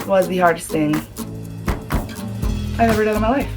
was the hardest thing I've ever done in my life.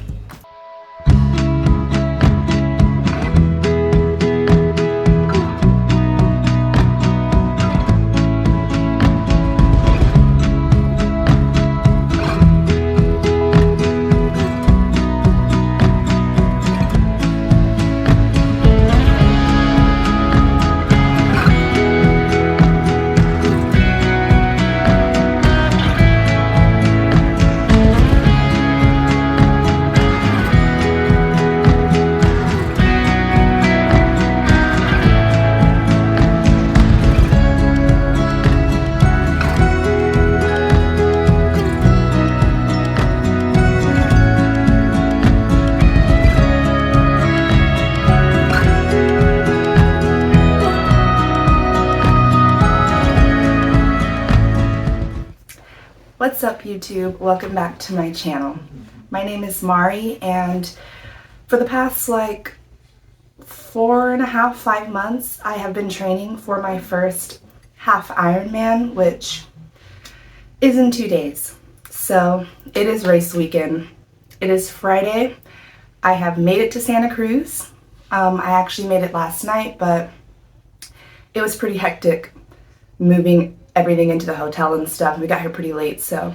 What's up, YouTube? Welcome back to my channel. My name is Mari, and for the past like 4.5, 5 months, I have been training for my first half Ironman, which is in 2 days. So it is race weekend. It is Friday. I have made it to Santa Cruz. I actually made it last night, but it was pretty hectic moving everything into the hotel and stuff. We got here pretty late, so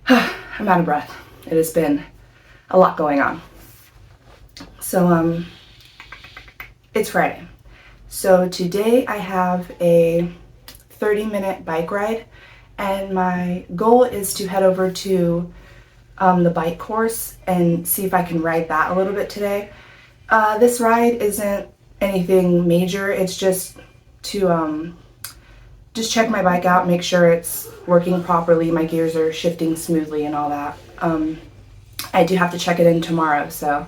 I'm out of breath. It has been a lot going on. So it's Friday. So today I have a 30-minute bike ride, and my goal is to head over to the bike course and see if I can ride that a little bit today. This ride isn't anything major. It's just to just check my bike out, make sure it's working properly, my gears are shifting smoothly and all that. I do have to check it in tomorrow, so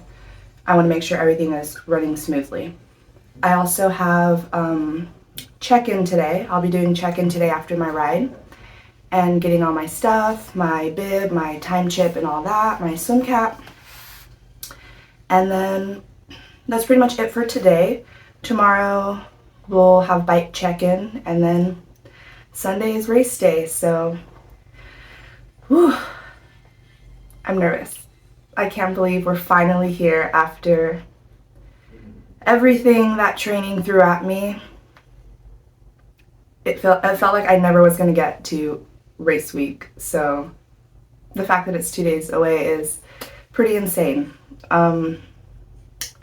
I want to make sure everything is running smoothly. I also have check-in today. I'll be doing check-in today after my ride and getting all my stuff, my bib, my time chip and all that, my swim cap. And then that's pretty much it for today. Tomorrow we'll have bike check-in, and then Sunday is race day, so whew, I'm nervous. I can't believe we're finally here after everything that training threw at me. It felt like I never was going to get to race week, so the fact that it's 2 days away is pretty insane. I'm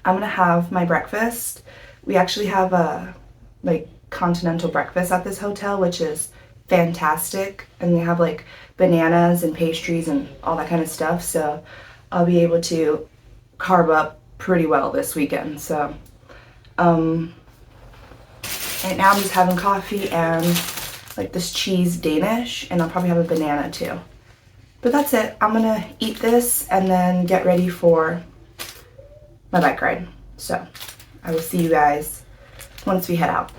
going to have my breakfast. We actually have a continental breakfast at this hotel, which is fantastic, and they have like bananas and pastries and all that kind of stuff, so I'll be able to carb up pretty well this weekend. So right now I'm just having coffee and like this cheese Danish, and I'll probably have a banana too. But that's it. I'm gonna eat this and then get ready for my bike ride. So I will see you guys once we head out.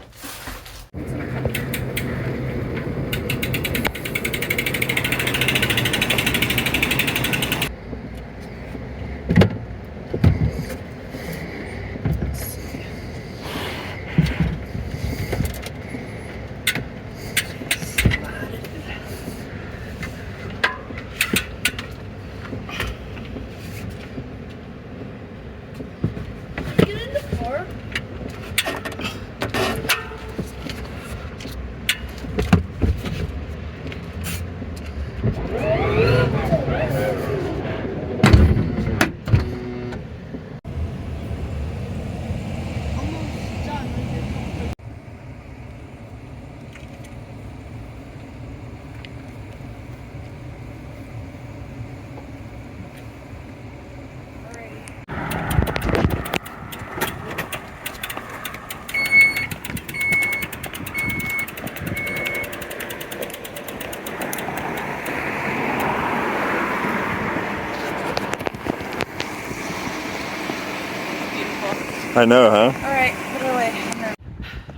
I know, huh? Alright, put it away.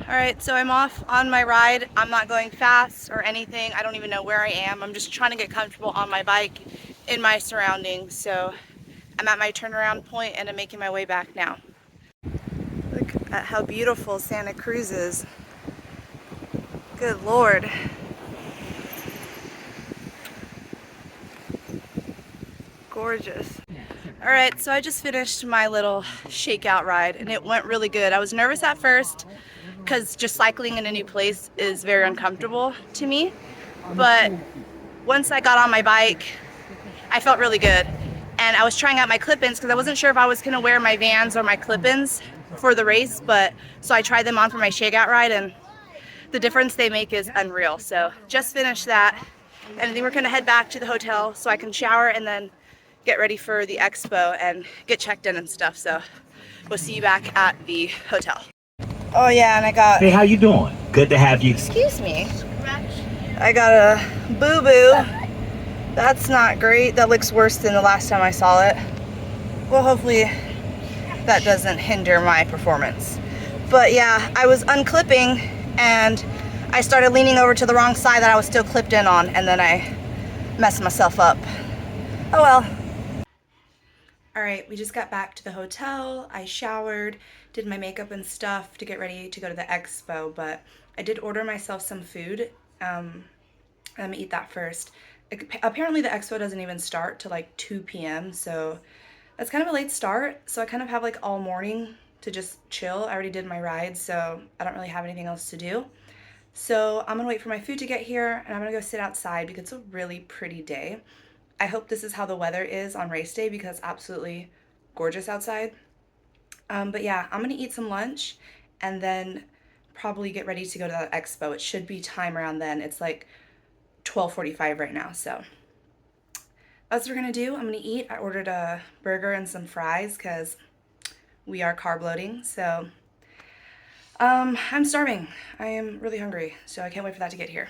Alright, so I'm off on my ride. I'm not going fast or anything. I don't even know where I am. I'm just trying to get comfortable on my bike in my surroundings. So I'm at my turnaround point and I'm making my way back now. Look at how beautiful Santa Cruz is. Good Lord. gorgeous. All right, so I just finished my little shakeout ride and it went really good. I was nervous at first because just cycling in a new place is very uncomfortable to me. But once I got on my bike, I felt really good. And I was trying out my clip-ins because I wasn't sure if I was gonna wear my Vans or my clip-ins for the race, but so I tried them on for my shakeout ride and the difference they make is unreal. So just finished that. And then we're gonna head back to the hotel so I can shower and then get ready for the expo and get checked in and stuff. So we'll see you back at the hotel. Oh yeah, and I got... Hey, how you doing? Good to have you. Excuse me. I got a boo-boo. That's not great. That looks worse than the last time I saw it. Well, hopefully that doesn't hinder my performance. But yeah, I was unclipping and I started leaning over to the wrong side that I was still clipped in on, and then I messed myself up. Oh well. All right, we just got back to the hotel. I showered, did my makeup and stuff to get ready to go to the expo, but I did order myself some food. I'm gonna eat that first. Apparently the expo doesn't even start till like 2 p.m. so that's kind of a late start. So I kind of have like all morning to just chill. I already did my ride, so I don't really have anything else to do. So I'm gonna wait for my food to get here and I'm gonna go sit outside because it's a really pretty day. I hope this is how the weather is on race day because it's absolutely gorgeous outside. But yeah, I'm gonna eat some lunch and then probably get ready to go to the expo. It should be time around then. It's like 12:45 right now, so that's what we're gonna do. I'm gonna eat. I ordered a burger and some fries because we are carb loading, so I'm starving. I am really hungry, so I can't wait for that to get here.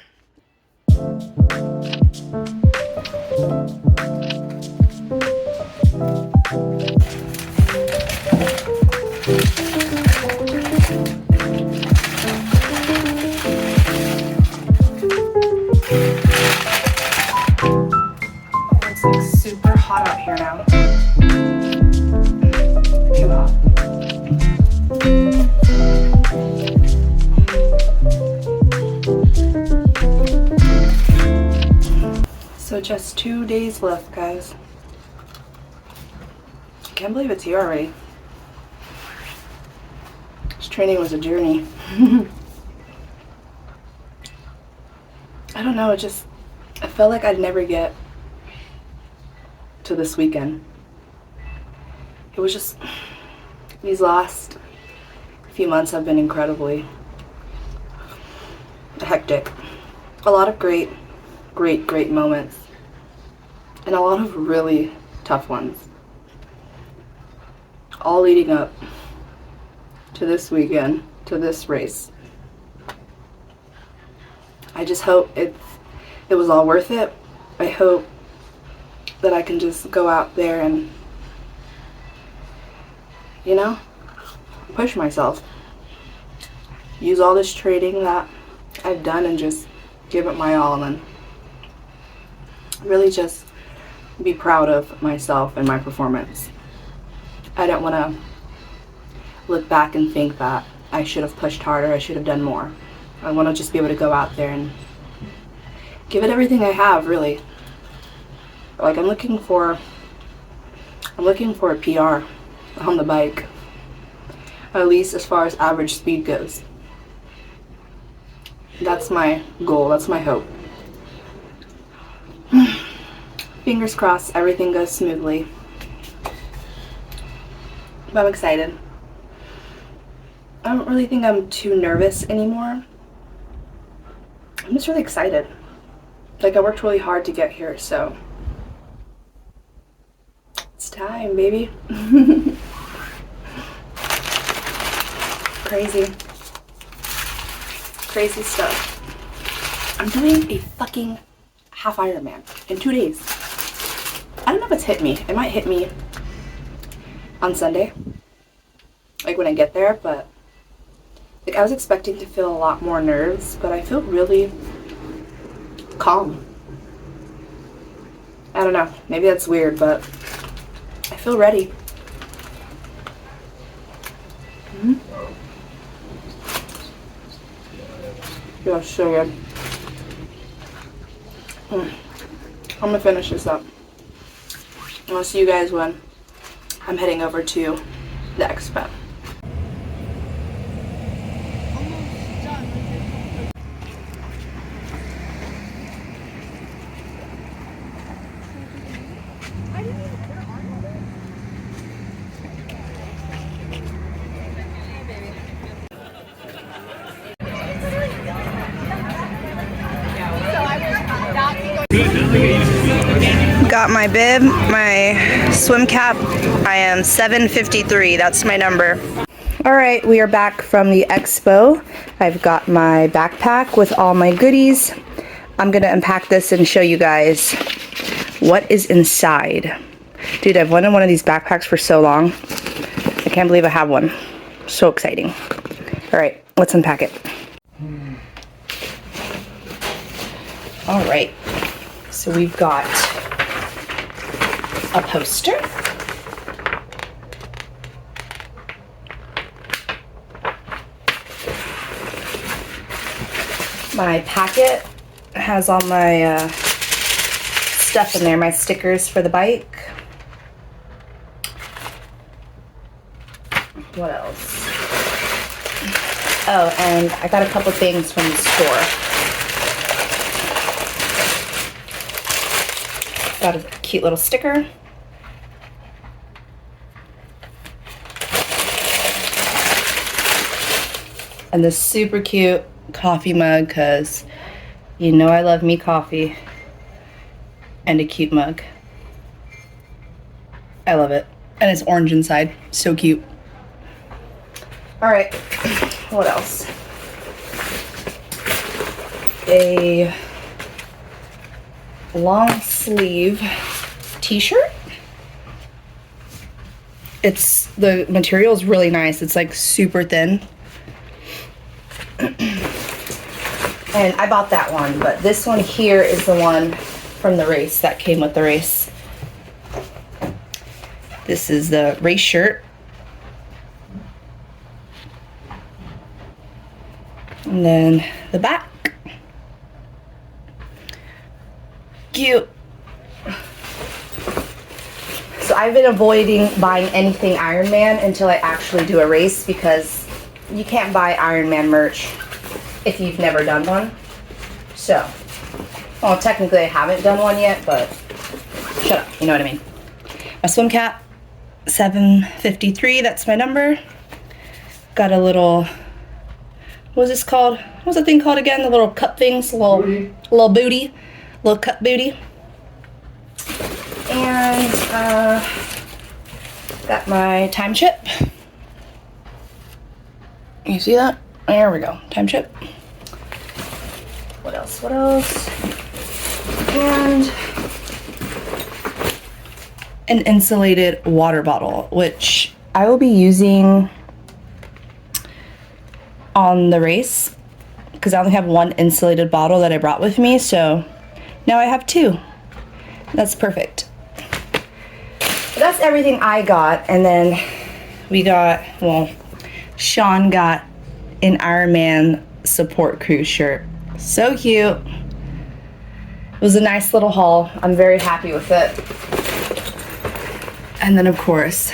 It's like super hot out here now. Too hot. So just 2 days left, guys. I can't believe it's here already. This training was a journey. I don't know, I felt like I'd never get to this weekend. It was just, these last few months have been incredibly hectic. A lot of great moments and a lot of really tough ones, all leading up to this weekend, to this race. I just hope it was all worth it. I hope that I can just go out there and, you know, push myself. Use all this training that I've done and just give it my all, and then really just be proud of myself and my performance. I don't want to look back and think that I should have pushed harder, I should have done more. I want to just be able to go out there and give it everything I have, really. Like I'm looking for a PR on the bike, at least as far as average speed goes. That's my goal, that's my hope. Fingers crossed everything goes smoothly. But I'm excited. I don't really think I'm too nervous anymore. I'm just really excited. Like I worked really hard to get here, so it's time, baby. Crazy stuff. I'm doing a fucking half Ironman in 2 days. I don't know if it's hit me. It might hit me on Sunday, like when I get there, but like I was expecting to feel a lot more nerves, but I feel really calm. I don't know, maybe that's weird, but I feel ready. Feels so good. I'm gonna finish this up. I'll see you guys when I'm heading over to the expo. Got my bib, my swim cap. I am 7.53, that's my number. All right, we are back from the expo. I've got my backpack with all my goodies. I'm gonna unpack this and show you guys what is inside. Dude, I've wanted one of these backpacks for so long. I can't believe I have one. So exciting. All right, let's unpack it. All right, so we've got a poster, my packet has all my stuff in there, my stickers for the bike. What else? Oh, and I got a couple things from the store. Got a cute little sticker. And this super cute coffee mug, because you know I love me coffee. And a cute mug. I love it. And it's orange inside. So cute. Alright, what else? A long sleeve t-shirt. The material is really nice. It's like super thin. And I bought that one, but this one here is the one from the race that came with the race. This is the race shirt. And then the back. Cute. So I've been avoiding buying anything Ironman until I actually do a race, because you can't buy Ironman merch if you've never done one. So, well, technically I haven't done one yet, but shut up, you know what I mean. My swim cap, 7.53, that's my number. Got a little, what was this called? What was the thing called again? The little cup things, little booty, little cup booty. And got my time chip. You see that? There we go, time chip. What else, what else? And an insulated water bottle, which I will be using on the race, because I only have one insulated bottle that I brought with me, so now I have two. That's perfect. So that's everything I got, and then we got, well, Sean got an Ironman support crew shirt. So cute. It was a nice little haul. I'm very happy with it. And then of course,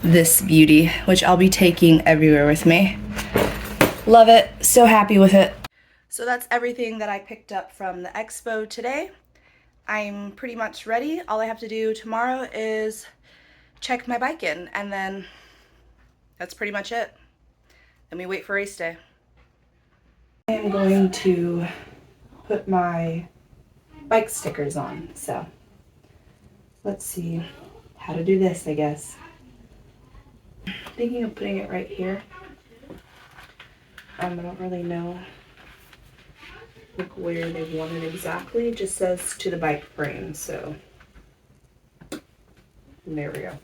this beauty, which I'll be taking everywhere with me. Love it, so happy with it. So that's everything that I picked up from the expo today. I'm pretty much ready. All I have to do tomorrow is check my bike in, and then that's pretty much it. Then we wait for race day. I am going to put my bike stickers on, so let's see how to do this, I guess. I'm thinking of putting it right here. I don't really know like where they want it exactly. It just says to the bike frame, so there we go.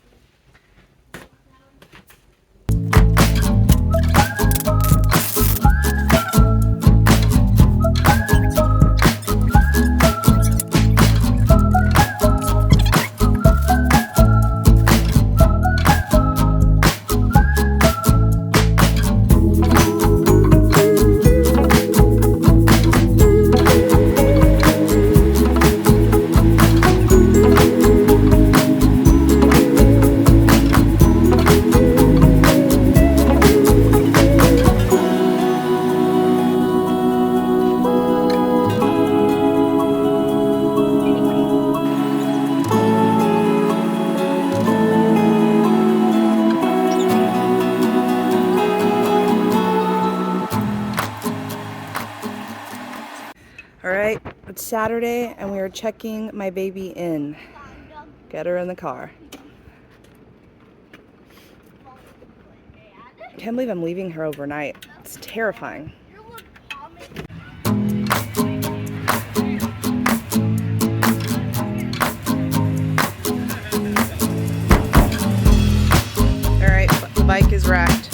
Alright, it's Saturday and we are checking my baby in. Get her in the car. Can't believe I'm leaving her overnight. It's terrifying. Alright, the bike is wrecked.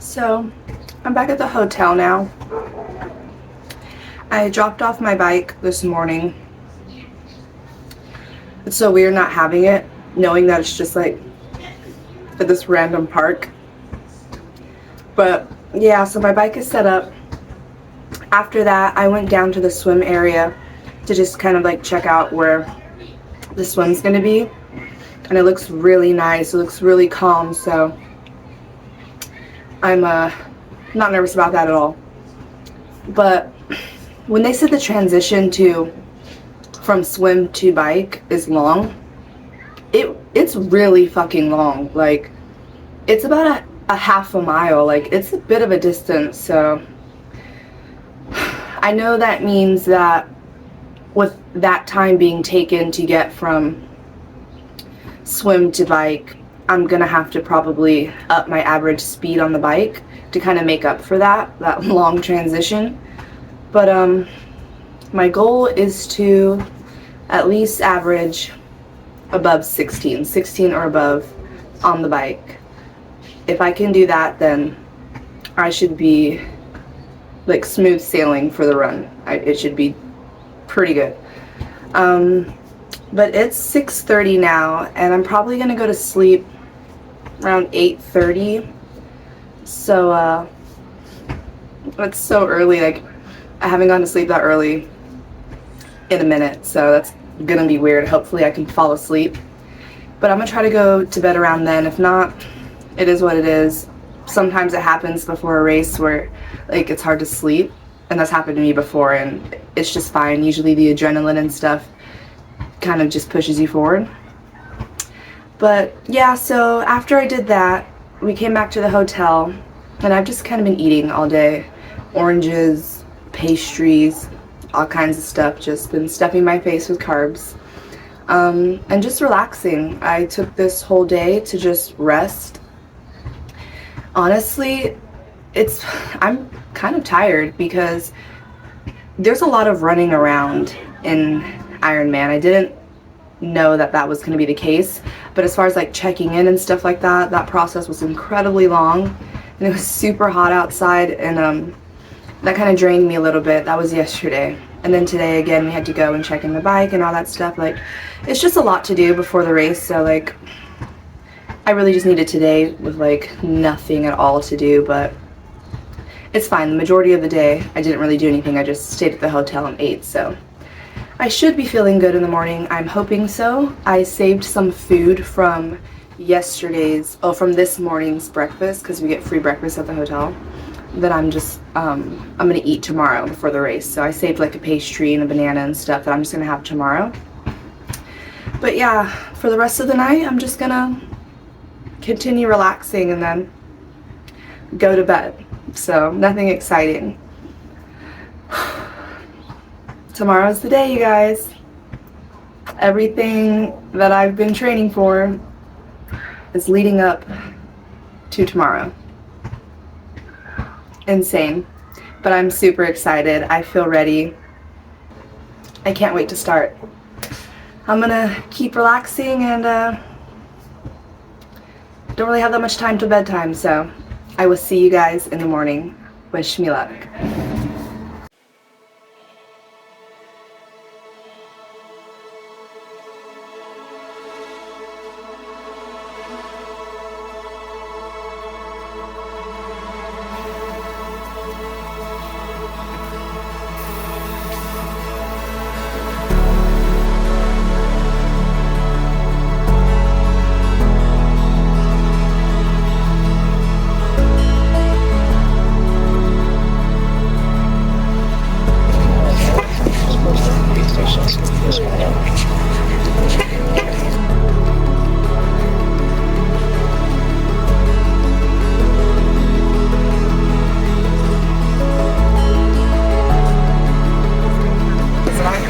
So, I'm back at the hotel now. I dropped off my bike this morning. It's so weird not having it, knowing that it's just like at this random park. But yeah, so my bike is set up. After that, I went down to the swim area to just kind of like check out where the swim's gonna be. And it looks really nice, it looks really calm, so I'm not nervous about that at all. But when they said the transition from swim to bike is long, it's really fucking long. Like, it's about a half a mile. Like, it's a bit of a distance. So I know that means that with that time being taken to get from swim to bike, I'm gonna have to probably up my average speed on the bike to kind of make up for that long transition. But my goal is to at least average above 16 or above on the bike. If I can do that, then I should be like smooth sailing for the run. It should be pretty good. But it's 6:30 now, and I'm probably gonna go to sleep around 8:30. So it's so early. Like, I haven't gone to sleep that early in a minute, so that's gonna be weird. Hopefully I can fall asleep, but I'm gonna try to go to bed around then. If not, it is what it is. Sometimes it happens before a race where like it's hard to sleep, and that's happened to me before, and it's just fine. Usually the adrenaline and stuff kind of just pushes you forward. But yeah, so after I did that, we came back to the hotel, and I've just kind of been eating all day. Oranges, pastries, all kinds of stuff. Just been stuffing my face with carbs. And just relaxing. I took this whole day to just rest. Honestly, I'm kind of tired because there's a lot of running around in Ironman. I didn't know that was going to be the case, but as far as like checking in and stuff like that, that process was incredibly long, and it was super hot outside, and that kind of drained me a little bit. That was yesterday. And then today again we had to go and check in the bike and all that stuff. Like, it's just a lot to do before the race, so like I really just needed today with like nothing at all to do. But it's fine. The majority of the day I didn't really do anything. I just stayed at the hotel and ate, so I should be feeling good in the morning. I'm hoping so. I saved some food from from this morning's breakfast, because we get free breakfast at the hotel, that I'm gonna eat tomorrow before the race. So I saved like a pastry and a banana and stuff that I'm just gonna have tomorrow. But yeah, for the rest of the night, I'm just gonna continue relaxing and then go to bed. So nothing exciting. Tomorrow's the day, you guys. Everything that I've been training for is leading up to tomorrow. Insane. But I'm super excited. I feel ready. I can't wait to start. I'm gonna keep relaxing and don't really have that much time till bedtime, so I will see you guys in the morning. Wish me luck.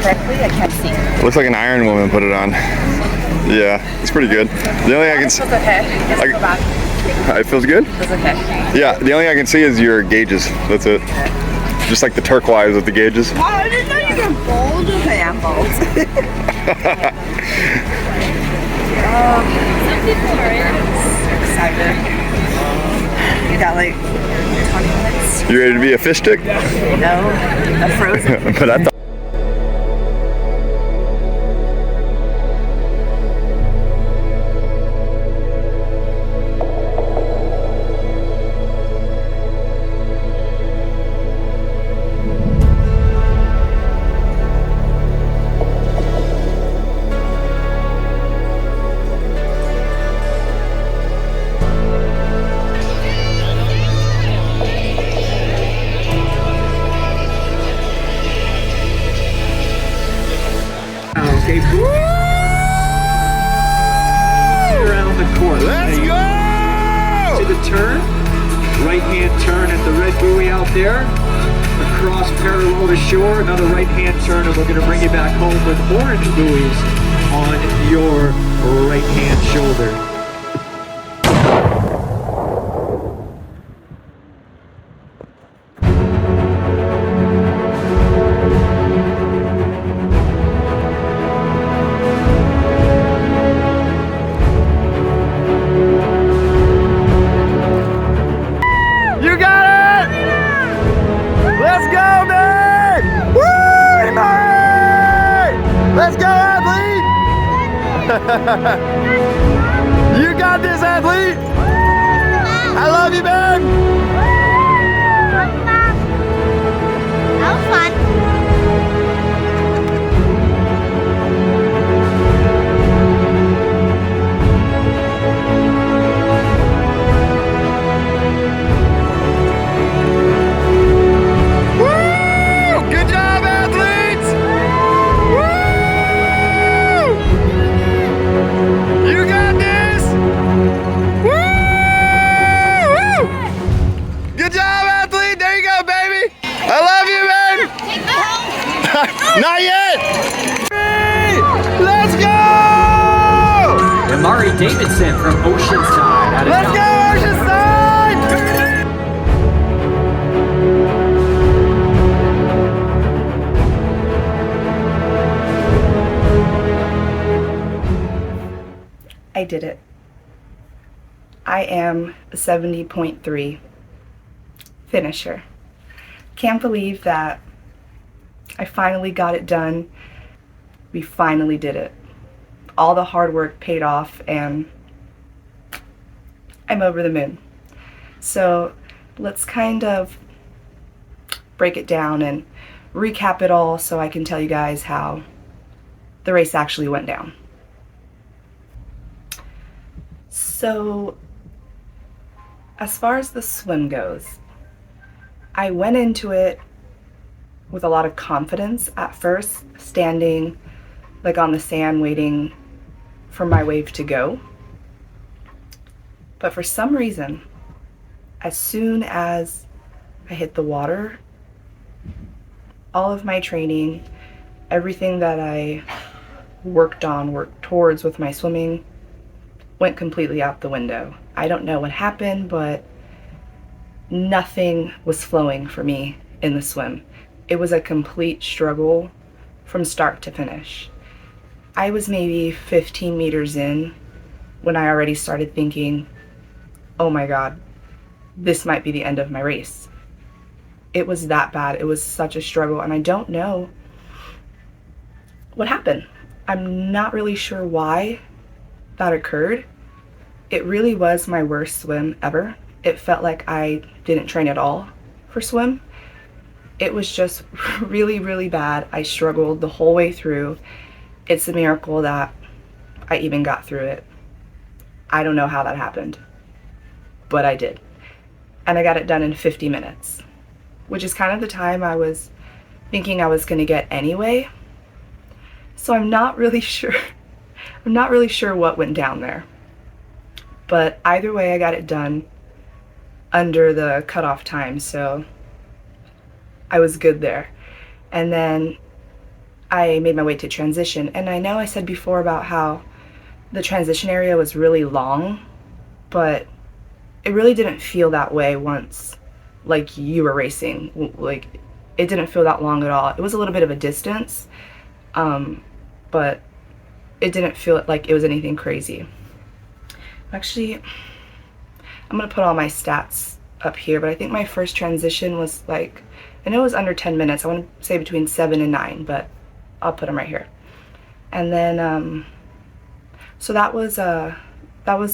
Correctly, I can't see. Looks like an Iron Woman put it on. Yeah, it's pretty good. The only thing I can see. Feels okay. Let's go back. It feels good? Feels okay. Yeah, the only thing I can see is your gauges. That's it. Just like the turquoise with the gauges. Oh, I didn't know you were bold. Okay, I'm bold. Some people are Excited. You got like 20 minutes? You ready to be a fish stick? No, a frozen. But I thought. Okay, around the corner. Let's go! To the turn. Right hand turn at the red buoy out there. Across parallel to shore. Another right hand turn, and we're going to bring you back home with orange buoys on your right hand shoulder. You got it! Let's go, man! Woo! Murray! Let's go, athlete! You got this, athlete! I love you, man! That was fun. Good job, athletes! Woo! You got this! Woo! Good job, athlete! There you go, baby! I love you, man! Take me home. Not yet! Let's go! Amari Davidson from Oceanside. Out of Let's go, Oceanside! I did it. I am a 70.3 finisher. Can't believe that I finally got it done. We finally did it. All the hard work paid off and I'm over the moon. So let's kind of break it down and recap it all so I can tell you guys how the race actually went down. So, as far as the swim goes, I went into it with a lot of confidence at first, standing like on the sand waiting for my wave to go. But for some reason, as soon as I hit the water, all of my training, everything that I worked towards with my swimming, went completely out the window. I don't know what happened, but nothing was flowing for me in the swim. It was a complete struggle from start to finish. I was maybe 15 meters in when I already started thinking, oh my God, this might be the end of my race. It was that bad. It was such a struggle, and I don't know what happened. I'm not really sure why that occurred. It really was my worst swim ever. It felt like I didn't train at all for swim. It was just really, really bad. I struggled the whole way through. It's a miracle that I even got through it. I don't know how that happened, but I did. And I got it done in 50 minutes, which is kind of the time I was thinking I was going to get anyway. So I'm not really sure. I'm not really sure what went down there. But either way, I got it done under the cutoff time, so I was good there. And then I made my way to transition. And I know I said before about how the transition area was really long, but it really didn't feel that way once, like, you were racing. Like, it didn't feel that long at all. It was a little bit of a distance, but it didn't feel like it was anything crazy. Actually, I'm gonna put all my stats up here, but I think my first transition was like, I know it was under 10 minutes. I want to say between 7 and 9, but I'll put them right here. And then, so that was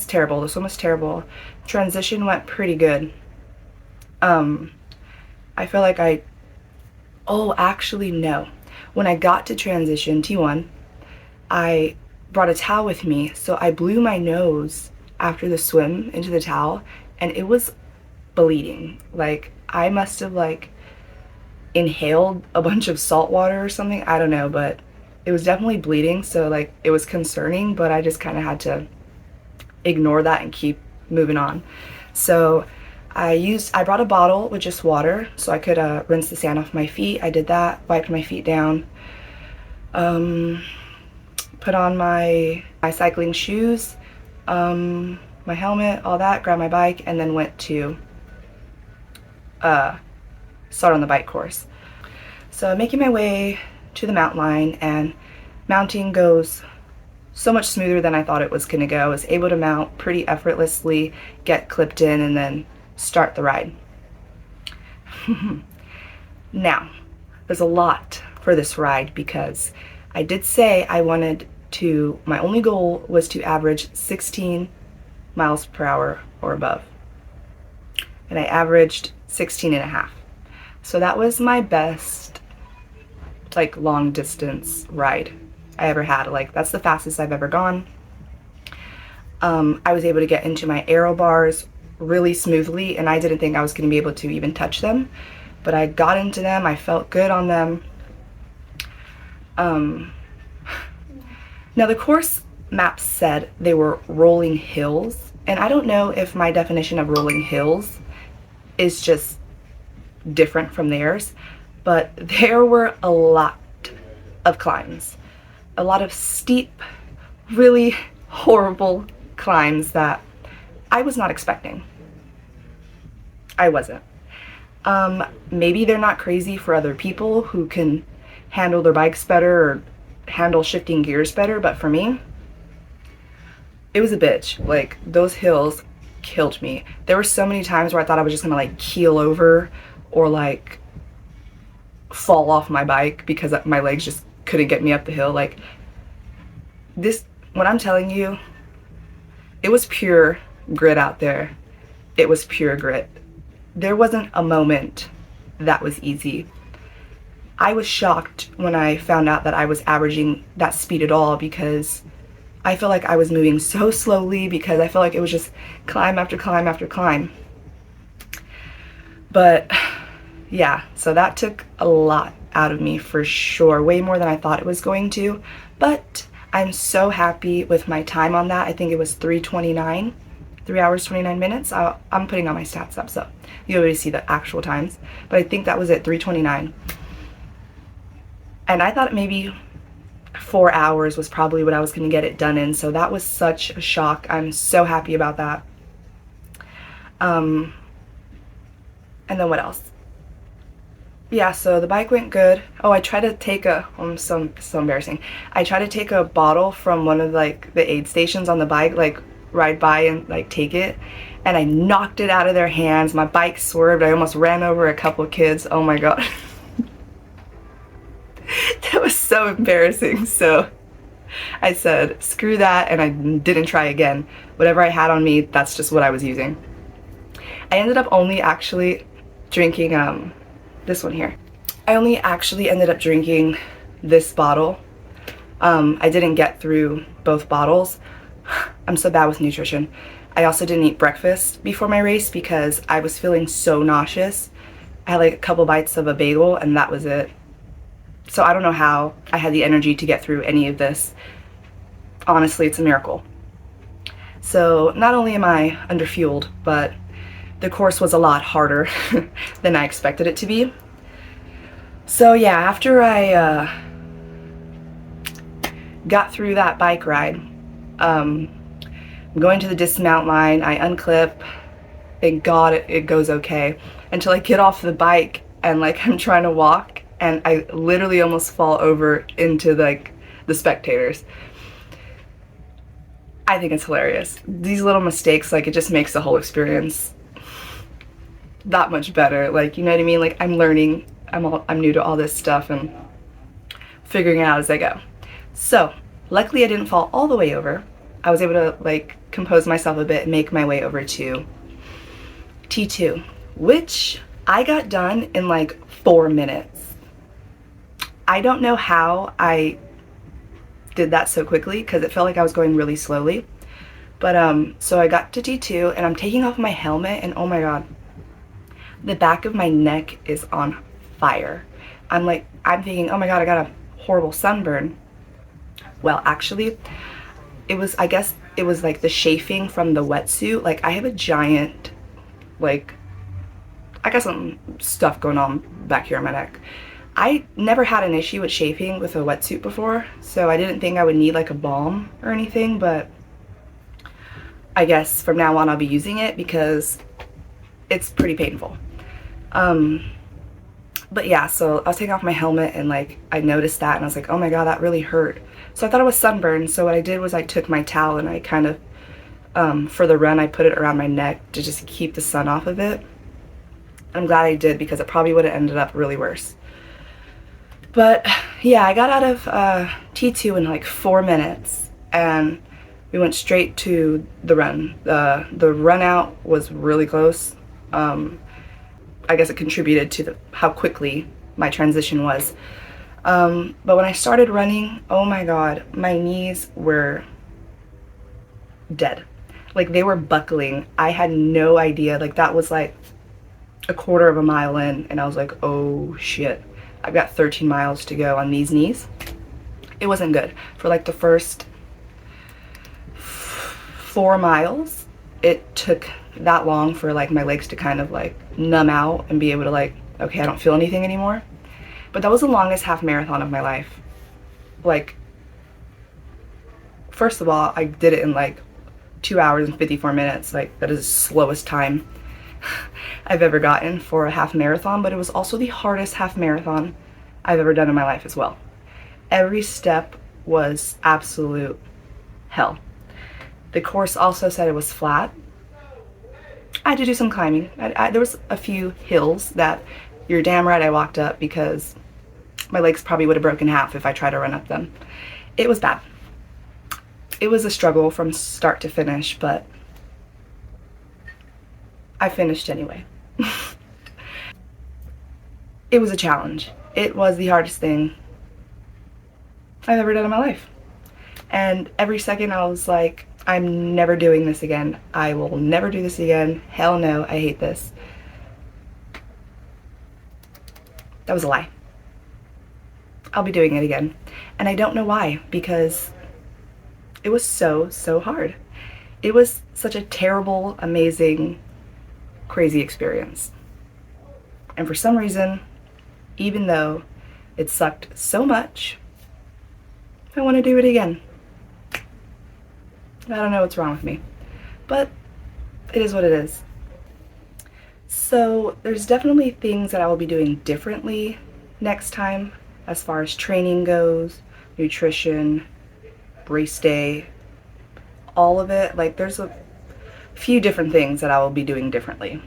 terrible. The swim was terrible. Transition went pretty good. I feel like actually no. When I got to transition, T1, I brought a towel with me, so I blew my nose after the swim into the towel, and it was bleeding. Like, I must have like inhaled a bunch of salt water or something. I don't know, but it was definitely bleeding, so like it was concerning, but I just kind of had to ignore that and keep moving on. So I brought a bottle with just water so I could rinse the sand off my feet. I did that, wiped my feet down, put on my cycling shoes, my helmet, all that, grabbed my bike, and then went to start on the bike course. So making my way to the mountain line, and mounting goes so much smoother than I thought it was gonna go. I was able to mount pretty effortlessly, get clipped in, and then start the ride. Now, there's a lot for this ride because I did say my only goal was to average 16 miles per hour or above. And I averaged 16 and a half. So that was my best, like, long distance ride I ever had. Like, that's the fastest I've ever gone. I was able to get into my aero bars really smoothly, and I didn't think I was going to be able to even touch them, but I got into them. I felt good on them. Now the course map said they were rolling hills, and I don't know if my definition of rolling hills is just different from theirs, but there were a lot of climbs, a lot of steep, really horrible climbs that I was not expecting. I wasn't. Maybe they're not crazy for other people who can handle their bikes better or handle shifting gears better, but for me, it was a bitch. Like, those hills killed me. There were so many times where I thought I was just gonna like keel over or like fall off my bike because my legs just couldn't get me up the hill. Like, this, when I'm telling you, it was pure grit out there. It was pure grit. There wasn't a moment that was easy. I was shocked when I found out that I was averaging that speed at all, because I felt like I was moving so slowly, because I felt like it was just climb after climb after climb. But yeah, so that took a lot out of me for sure, way more than I thought it was going to. But I'm so happy with my time on that. I think it was 3:29, 3 hours 29 minutes. I'm putting all my stats up, so you'll be able to see the actual times. But I think that was at 3:29. And I thought maybe 4 hours was probably what I was going to get it done in, so that was such a shock. I'm so happy about that. And then what else? yeah, so the bike went good. Oh, I tried to take a, so embarrassing. I tried to take a bottle from one of like the aid stations on the bike, like ride by and like take it, and I knocked it out of their hands. My bike swerved. I almost ran over a couple of kids. Oh my god. That was so embarrassing. So I said, screw that, and I didn't try again. Whatever I had on me, that's just what I was using. I ended up only actually drinking this one here. I only actually ended up drinking this bottle. I didn't get through both bottles. I'm so bad with nutrition. I also didn't eat breakfast before my race because I was feeling so nauseous. I had like a couple bites of a bagel and that was it. So I don't know how I had the energy to get through any of this. Honestly, it's a miracle. So not only am I underfueled, but the course was a lot harder than I expected it to be. So yeah, after I got through that bike ride, I'm going to the dismount line, I unclip, thank God it goes okay, until I get off the bike and like I'm trying to walk and I literally almost fall over into like the spectators. I think it's hilarious. These little mistakes, like it just makes the whole experience that much better. Like, you know what I mean? Like I'm learning, I'm new to all this stuff and figuring it out as I go. So luckily I didn't fall all the way over. I was able to like compose myself a bit and make my way over to T2, which I got done in like 4 minutes. I don't know how I did that so quickly because it felt like I was going really slowly. But so I got to T2 and I'm taking off my helmet and oh my god, the back of my neck is on fire. I'm thinking, oh my god, I got a horrible sunburn. Well, actually, I guess it was like the chafing from the wetsuit. Like I have a giant, like, I got some stuff going on back here on my neck. I never had an issue with chafing with a wetsuit before, so I didn't think I would need like a balm or anything, but I guess from now on I'll be using it because it's pretty painful. But yeah, so I was taking off my helmet and like I noticed that and I was like, oh my god, that really hurt. So I thought it was sunburn, so what I did was I took my towel and I kind of, for the run, I put it around my neck to just keep the sun off of it. I'm glad I did because it probably would have ended up really worse. But yeah, I got out of T2 in like 4 minutes and we went straight to the run. The run out was really close. I guess it contributed to how quickly my transition was. But when I started running, oh my god, my knees were dead. Like they were buckling. I had no idea. Like that was like a quarter of a mile in and I was like, oh shit, I've got 13 miles to go on these knees. It wasn't good. For like the first 4 miles, it took that long for like my legs to kind of like numb out and be able to like, okay, I don't feel anything anymore. But that was the longest half marathon of my life. Like, first of all, I did it in like 2 hours and 54 minutes. Like that is the slowest time I've ever gotten for a half marathon, but it was also the hardest half marathon I've ever done in my life as well. Every step was absolute hell. The course also said it was flat. I had to do some climbing. There was a few hills that you're damn right I walked up because my legs probably would have broken half if I tried to run up them. It was bad. It was a struggle from start to finish, but I finished anyway. It was a challenge. It was the hardest thing I've ever done in my life. And every second I was like, I'm never doing this again. I will never do this again. Hell no, I hate this. That was a lie. I'll be doing it again. And I don't know why, because it was so hard. It was such a terrible, amazing, crazy experience. And for some reason, even though it sucked so much, I want to do it again. I don't know what's wrong with me, but it is what it is. So there's definitely things that I will be doing differently next time as far as training goes, nutrition, race day, all of it. Like there's a few different things that I will be doing differently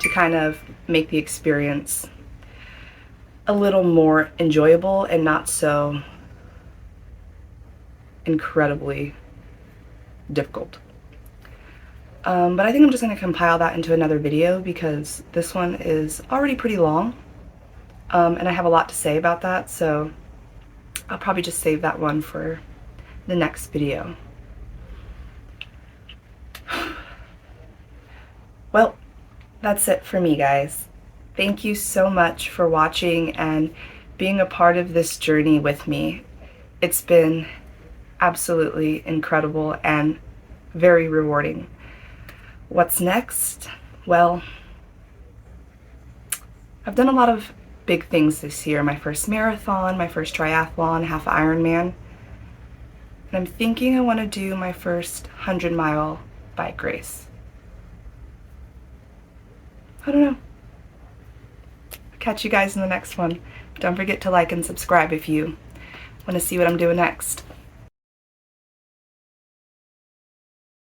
to kind of make the experience a little more enjoyable and not so incredibly difficult. But I think I'm just going to compile that into another video because this one is already pretty long, and I have a lot to say about that, so I'll probably just save that one for the next video. Well, that's it for me, guys. Thank you so much for watching and being a part of this journey with me. It's been absolutely incredible and very rewarding. What's next? Well, I've done a lot of big things this year. My first marathon, my first triathlon, half Ironman. And I'm thinking I want to do my first 100-mile bike race. I don't know. I'll catch you guys in the next one. Don't forget to like and subscribe if you want to see what I'm doing next.